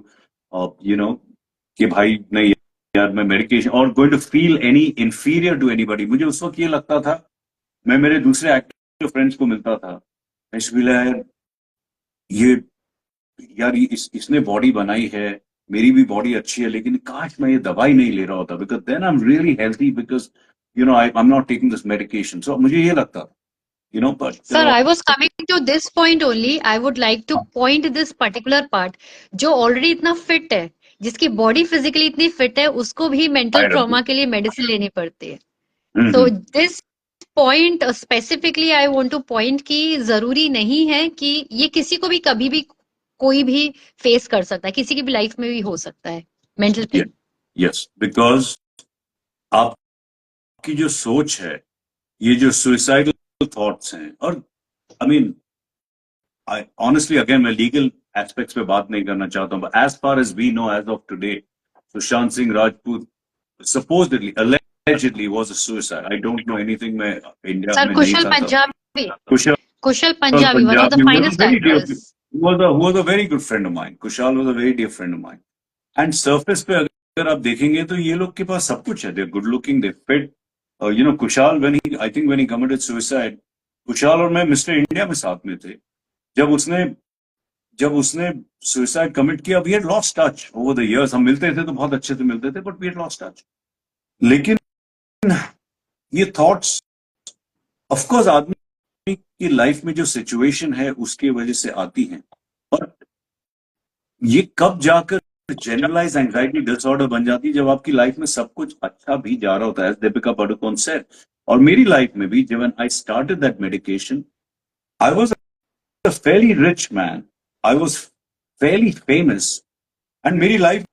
कि भाई नहीं यार मैं मेडिकेशन, और going to feel any inferior to anybody. मुझे उस वक्त ये लगता था, मैं मेरे दूसरे एक्टर फ्रेंड्स को मिलता था, यार इसने बॉडी बनाई है, मेरी भी बॉडी अच्छी है, लेकिन काश मैं ये दवाई नहीं ले रहा होता, because then I am really healthy, because I am not taking this medication. So मुझे ये लगता था. But Sir, I was coming to this point only. I would like to point this particular part. जो already इतना fit है, जिसकी body physically इतनी fit है, उसको भी mental trauma के लिए medicine लेनी पड़ती है. So this point specifically I want to point कि जरूरी नहीं है कि ये किसी को भी कभी भी कोई भी face कर सकता है, किसी की भी life में भी हो सकता है mental pain. Yes, because आपकी जो सोच है, ये जो suicidal thoughts हैं, और I mean, I honestly, again, मैं legal aspects पे बात नहीं करना चाहता हूँ, but as far as we know, as of today, Sushant Singh Rajput supposedly, allegedly was a suicide. I don't know anything. मैं India Sir, में Kushal नहीं था. Punjabi. Kushal Punjabi, one of the finest actors. Who was a very good friend of mine. Kushal was a very dear friend of mine. And surface पे अगर आप देखेंगे तो ये लोग के पास सब कुछ है. They're good looking, they're fit. Kushal, I think when he committed suicide, Kushal और मैं मिस्टर इंडिया में साथ में थे. जब उसने सुसाइड कमिट किया, we had lost touch over the years. हम मिलते थे तो बहुत अच्छे से मिलते थे, but we had lost touch. लेकिन ये थॉट्स, ऑफ कोर्स, आदमी की लाइफ में जो सिचुएशन है उसकी वजह से आती हैं, और ये कब जाकर जनरलाइज एंजाइटी डिसऑर्डर बन जाती है, जब आपकी लाइफ में सब कुछ अच्छा भी जा रहा होता है, दीपिका पादुकोण सेड. और मेरी लाइफ में भी, जब I started that medication, I was a fairly rich man, I was Fairlie famous, and मेरी लाइफ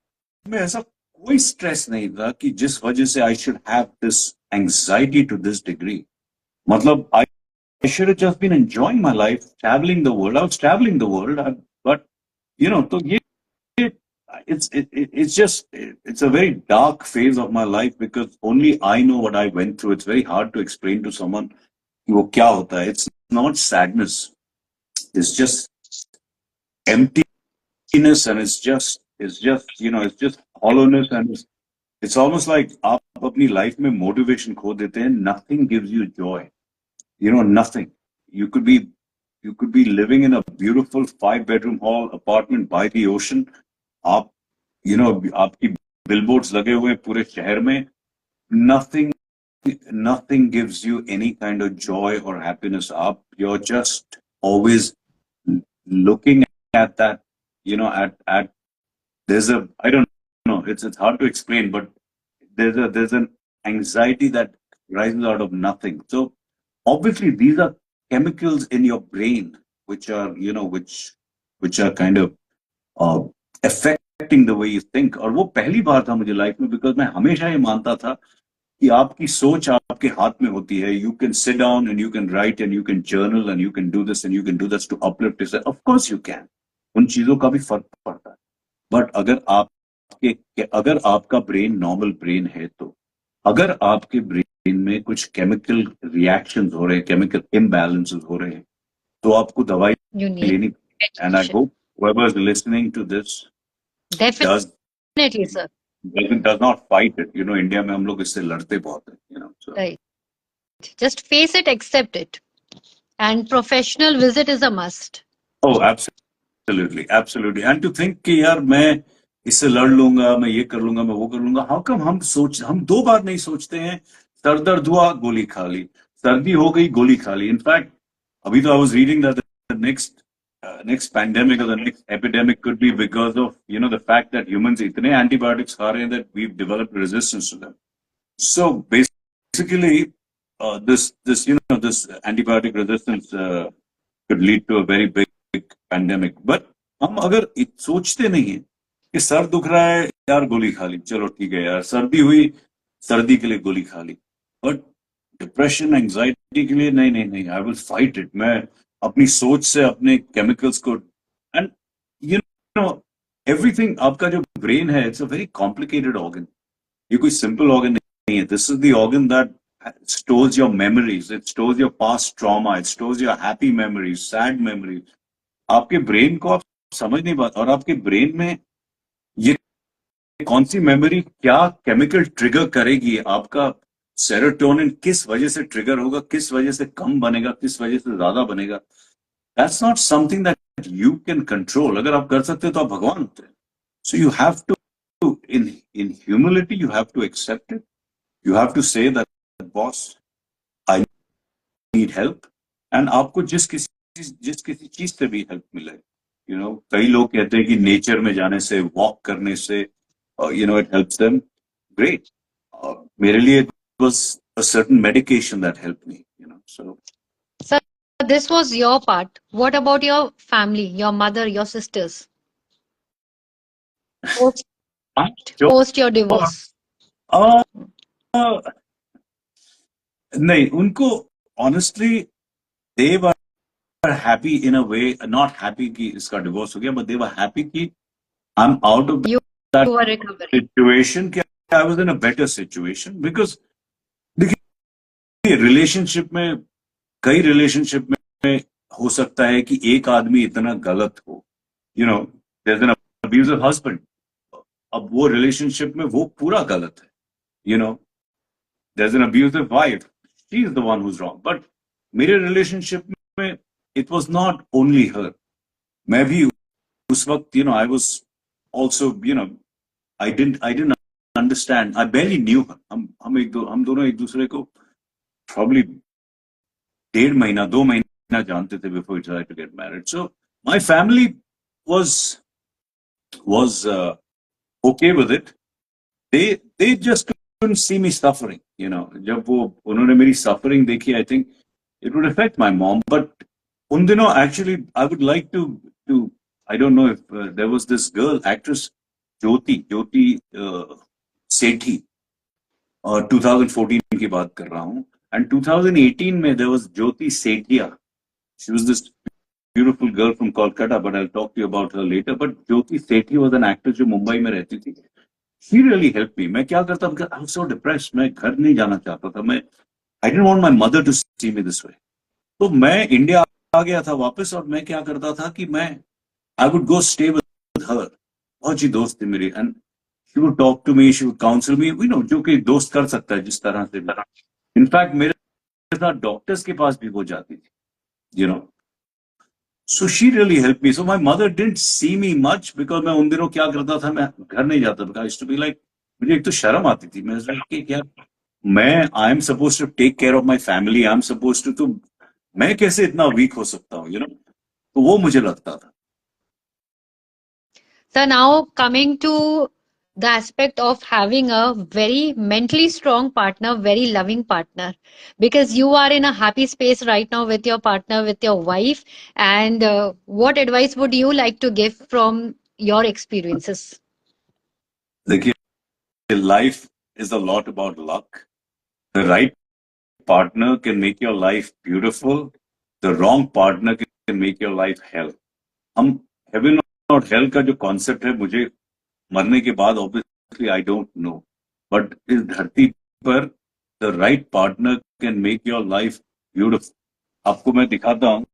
में ऐसा कोई स्ट्रेस नहीं था कि जिस वजह से I should have this anxiety to this degree. मतलब I should have just been enjoying my life, traveling the world. I was traveling the world, but so it's a very dark phase of my life, because only I know what I went through. It's very hard to explain to someone वो क्या होता है. It's not sadness. is just emptiness, and it's just it's just hollowness, and it's almost like आप अपनी life में motivation खो देते हैं. Nothing gives you joy. Nothing. You could be living in a beautiful 5-bedroom hall apartment by the ocean. आप आपकी billboards लगे हुए हैं पूरे शहर में. Nothing gives you any kind of joy or happiness. You're just always looking at that. At there's a I don't know. It's hard to explain, but there's an anxiety that rises out of nothing. So obviously these are chemicals in your brain which are which are kind of affecting the way you think. और वो पहली बार था मुझे life में, because मैं हमेशा ये मानता था कि आपकी सोच आपके हाथ में होती है. You can sit down and you can write and you can journal and you can do this and you can do this to uplift yourself. Of course you can. उन चीजों का भी फर्क पड़ता है. बट अगर आपका ब्रेन नॉर्मल ब्रेन है, तो अगर आपके ब्रेन में कुछ केमिकल रिएक्शंस हो रहे हैं, केमिकल इम्बैलेंसेस हो रहे हैं, तो आपको दवाई You need लेनी. And I hope whoever is listening to this does definitely, sir. does not fight it. India में हम लोग इससे लड़ते बहुत हैं. So, Right. Just face it, accept it. And professional visit is a must. oh, absolutely. And to think कि यार मैं इससे लड़ लूंगा, मैं ये कर लूंगा, मैं वो कर लूंगा. हाउ कम हम 2 बार नहीं सोचते हैं. सर दर्द हुआ, गोली खा ली. सर्दी हो गई, गोली खा ली. इनफैक्ट अभी तो I was reading that the next pandemic or the next epidemic could be because of the fact that humans इतने antibiotics खा रहे हैं that we've developed resistance to them. So basically this antibiotic resistance could lead to a very big pandemic. But हम अगर सोचते नहीं है कि सर दुख रहा है यार, गोली खा ली, चलो ठीक है यार. सर्दी हुई, सर्दी के लिए गोली खा ली. बट डिप्रेशन, एंजाइटी के लिए नहीं, आई विल फाइट इट. मैं अपनी सोच से अपने केमिकल्स को, एंड एवरीथिंग. आपका जो ब्रेन है, it's a very complicated organ. ये कोई सिंपल ऑर्गन नहीं है. This is the organ that stores your memories, it stores your past trauma, it stores your happy memories, sad memories. आपके brain को आप समझ नहीं पाते. और आपके ब्रेन में ये कौन सी मेमोरी क्या केमिकल ट्रिगर करेगी, आपका सेरोटोनिन किस वजह से ट्रिगर होगा, किस वजह से कम बनेगा, किस वजह से ज्यादा बनेगा. That's not something that you can control. अगर आप कर सकते हो तो आप भगवान होते हैं. So you have to in humility you have to accept it. You have to say that boss I need help. And आपको जिस किसी चीज से भी हेल्प मिले. कई लोग कहते हैं कि नेचर में जाने से, वॉक करने से it helps them. Great. मेरे लिए it was a certain medication that helped me. So Sir, this was your part. What about your family, your mother, your sisters? Post your divorce. नहीं, उनको honestly they were happy in a way. Not happy कि इसका divorce हो गया, but they were happy कि I'm out of that situation. I was in a better situation because देखिए relationship में, कई रिलेशनशिप में हो सकता है कि एक आदमी इतना गलत हो. there's an abusive husband. अब वो रिलेशनशिप में वो पूरा गलत है. there's an abusive wife. She is the one who's wrong. But मेरे रिलेशनशिप में it was not only her. मैं भी उस वक्त I was also I didn't understand. I barely knew her. हम दोनों एक दूसरे को probably 1.5 महीना 2 महीना जानते थे before we decided to get married. So my family was okay with it. They just couldn't see me suffering. जब वो उन्होंने मेरी suffering देखी, I think it would affect my mom. But उन दिनों actually I would like to I don't know if there was this girl, actress Jyoti Sethi. 2014 की बात कर रहा हूँ. And 2018 में there was Jyoti Sethia. She was this beautiful girl from Kolkata, but I'll talk to you about her later. But Jyoti Sethi was an actress जो मुंबई में रहती थी. She really helped me. मैं क्या करता, because I was so depressed. मैं घर नहीं जाना चाहता था. I didn't want my mother to see me this way. तो मैं इंडिया आ गया था वापस, और मैं क्या करता था कि मैं I would go stay with her, बहुत अच्छी दोस्त थी मेरी, and she would talk to me, she would counsel me, you know, जो कि दोस्त कर सकता है जिस तरह से भी। इनफैक्ट मेरे साथ डॉक्टर्स के पास भी वो जाती थी, you know. So she really help me. So my mother didn't see me much, because मैं उन दिनों क्या करता था, मैं घर नहीं जाता, बिकॉज टू बी लाइक, मुझे एक तो शर्म आती थी, मैं कि क्या, मैं I am suppose to take care of my family, I am suppose to, तो मैं कैसे इतना वीक हो सकता हूँ, यू नो, तो वो मुझे लगता था। So now coming to the aspect of having a very mentally strong partner, very loving partner, because you are in a happy space right now with your partner, with your wife. And what advice would you like to give from your experiences? देखिए, life is a lot about luck. The right partner can make your life beautiful. The wrong partner can make your life hell. हम heaven और hell का जो concept है, मुझे मरने के बाद obviously I don't know. But इस धरती पर the right partner can make your life beautiful. आपको मैं दिखाता हूँ.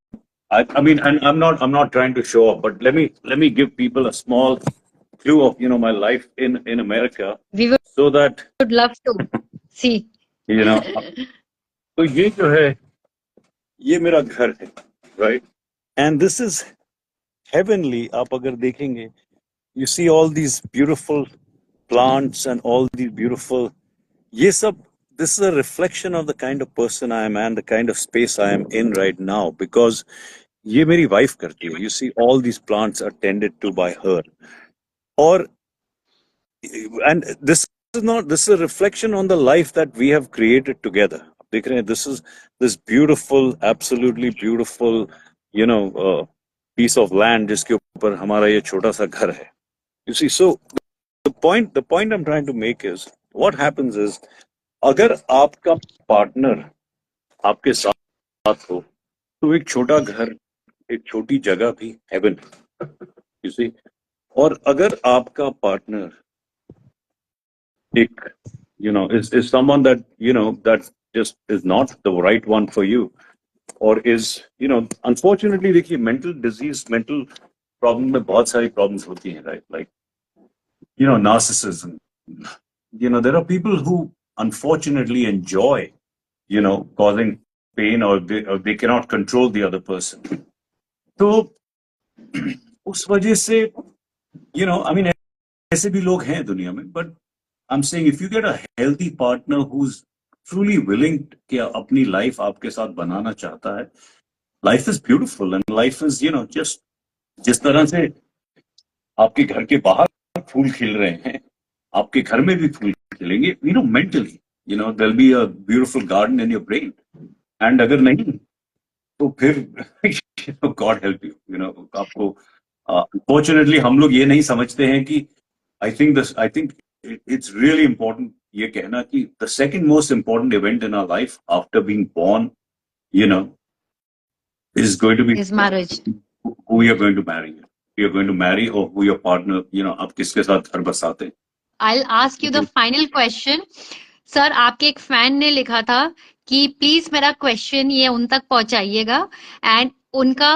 I mean, and I'm not trying to show off, but let me give people a small clue of, you know, my life in America, We would so that, love to see. you know, तो ये जो है, ये मेरा घर है, right? And this is heavenly. आप अगर देखेंगे, you see all these beautiful plants and all these beautiful, ये सब, this is a reflection of the kind of person I am and the kind of space I am in right now, because ये मेरी wife करती है. You see all these plants are tended to by her. और and this is a reflection on the life that we have created together. देख रहे हैं, this beautiful, absolutely beautiful, you know, piece of land जिसके ऊपर हमारा ये छोटा सा घर है. You see, so the point I'm trying to make is, what happens is, अगर आपका partner आपके साथ हो, तो एक छोटा घर, एक छोटी जगह भी heaven है. You see, और अगर आपका partner एक, you know, is someone that, you know, that just is not the right one for you, or is, you know, unfortunately, देखिए, mental disease, mental problem में बहुत सारी problems होती हैं, right? Like, you know, narcissism. You know, there are people who unfortunately enjoy, you know, causing pain, or they cannot control the other person. तो उस वजह से, you know, I mean, ऐसे भी लोग हैं दुनिया में, but I'm saying, if you get a healthy partner who's truly willing कि अपनी life आपके साथ बनाना चाहता है, life is beautiful, and life is, you know, just जिस तरह से आपके घर के बाहर फूल खिल रहे हैं, आपके घर में भी फूल खिलेंगे, you know, mentally, you know, there'll be a beautiful garden in your brain. And अगर नहीं, तो फिर you know, God help you, you know, आपको unfortunately हम लोग ये नहीं समझते हैं कि I think it's really important ये कहना कि the second most important event in our life after being born, you know, is going to be Is marriage. who you're going to marry. You're going to marry, or who your partner, you know, आप किसके साथ घर बसाते हैं. I'll ask you the final question. Sir, आपके एक fan ने लिखा था कि प्लीज मेरा क्वेश्चन ये उन तक पहुंचाइएगा, एंड उनका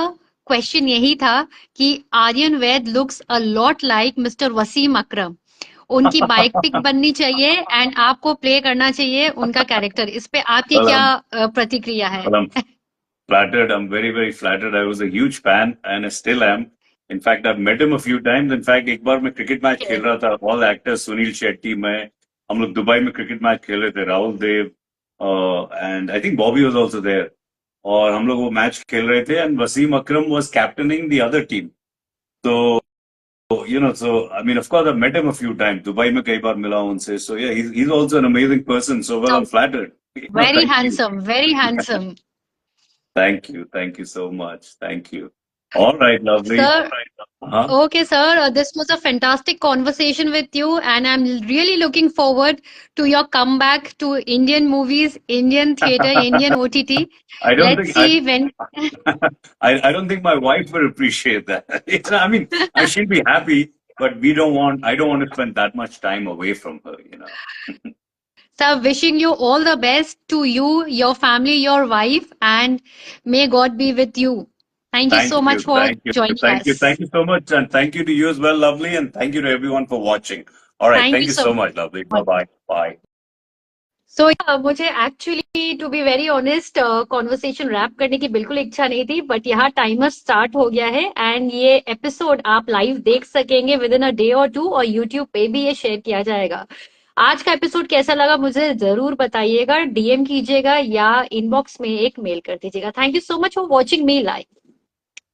क्वेश्चन यही था कि Aryan Vaid looks a lot like Mr Wasim Akram. उनकी बाइक पिक बननी चाहिए एंड आपको प्ले करना चाहिए उनका कैरेक्टर. इस पे आपकी Well, क्या प्रतिक्रिया है? well, I'm flattered. I'm very, very flattered. I was a huge fan, and I still am. In fact, I've met him a few times. In fact, एक बार मैं क्रिकेट मैच खेल रहा था, ऑल एक्टर्स, सुनील शेट्टी, मैं, हम लोग दुबई में cricket match खेल रहे थे, Rahul Dev, and I think Bobby was also there, और हम लोग वो मैच खेल रहे थे, and Wasim Akram was captaining the other team. तो you know, so I mean, of course, I've met him a few times. Dubai में कई बार मिला हूं उनसे. So yeah, he's also an amazing person. So well, I'm flattered. Very Thank you. Handsome, very handsome. Thank you so much. Thank you. All right, lovely. Sir, Uh-huh. okay, sir. This was a fantastic conversation with you, and I'm really looking forward to your comeback to Indian movies, Indian theater, Indian OTT. I don't Let's think see when. I don't think my wife will appreciate that. I mean, she'll be happy, but I don't want to spend that much time away from her, you know. Sir, wishing you all the best to you, your family, your wife, and may God be with you. Thank you so Thank much you. for Thank you. joining Thank you. us. Thank you so much. And thank you to you as well, Lovely. And thank you to everyone for watching. All right. Thank Thank you you so so much, Lovely. much. Bye-bye. Bye. So मुझे actually to be very honest conversation wrap करने की बिल्कुल इच्छा नहीं थी, but यहाँ timer start हो गया है एंड ये एपिसोड आप लाइव देख सकेंगे विद इन अ डे और टू, और यूट्यूब पे भी ये शेयर किया जाएगा। आज का एपिसोड कैसा लगा मुझे जरूर बताइएगा, डीएम कीजिएगा या इनबॉक्स में एक मेल कर दीजिएगा। Thank you so much for watching me live.